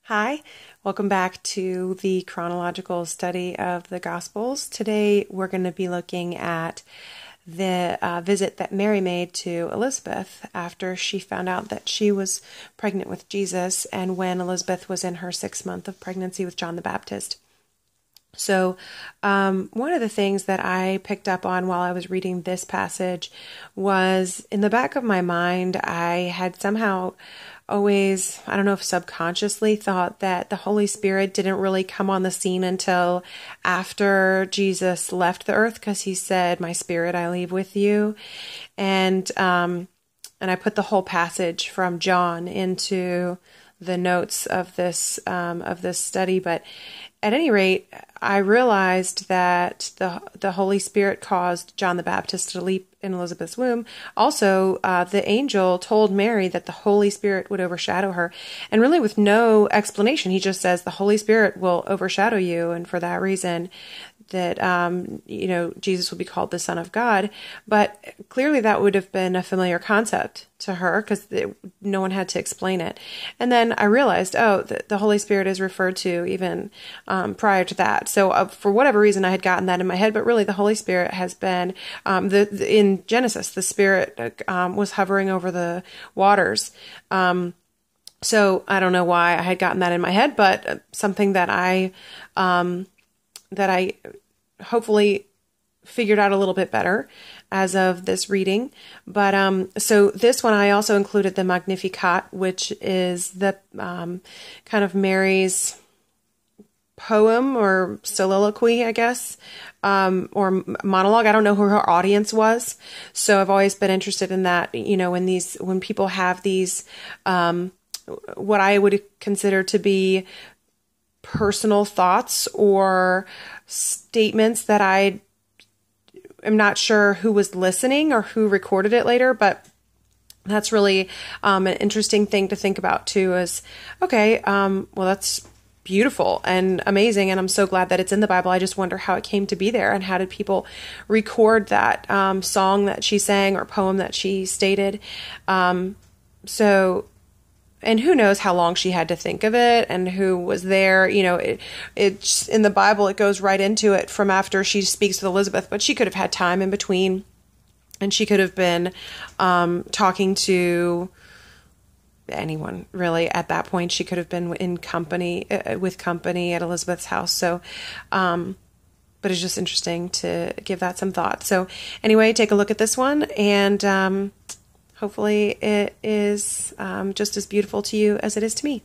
Hi, welcome back to the chronological study of the Gospels. Today we're going to be looking at the visit that Mary made to Elizabeth after she found out that she was pregnant with Jesus and when Elizabeth was in her 6th month of pregnancy with John the Baptist. So one of the things that I picked up on while I was reading this passage was in the back of my mind, I had somehow always, I don't know if subconsciously, thought that the Holy Spirit didn't really come on the scene until after Jesus left the earth, because he said, "My spirit I leave with you." And I put the whole passage from John into the notes of this study. But at any rate, I realized that the Holy Spirit caused John the Baptist to leap in Elizabeth's womb. Also, the angel told Mary that the Holy Spirit would overshadow her, and really with no explanation. He just says the Holy Spirit will overshadow you, and for that reason, that Jesus will be called the Son of God. But clearly that would have been a familiar concept to her because no one had to explain it. And then I realized, the Holy Spirit is referred to even prior to that. So for whatever reason, I had gotten that in my head, but really the Holy Spirit has been, in Genesis, the Spirit was hovering over the waters. So I don't know why I had gotten that in my head, but something that I hopefully figured out a little bit better as of this reading. But so this one, I also included the Magnificat, which is the kind of Mary's poem or soliloquy, I guess, or monologue. I don't know who her audience was. So I've always been interested in that, when people have these, what I would consider to be personal thoughts or statements that I am not sure who was listening or who recorded it later, but that's really an interesting thing to think about too, is, okay, well, that's beautiful and amazing, and I'm so glad that it's in the Bible. I just wonder how it came to be there, and how did people record that song that she sang or poem that she stated. And who knows how long she had to think of it and who was there. It's in the Bible, it goes right into it from after she speaks with Elizabeth, but she could have had time in between, and she could have been talking to anyone really at that point. She could have been with company at Elizabeth's house. So, but it's just interesting to give that some thought. So anyway, take a look at this one, and hopefully it is just as beautiful to you as it is to me.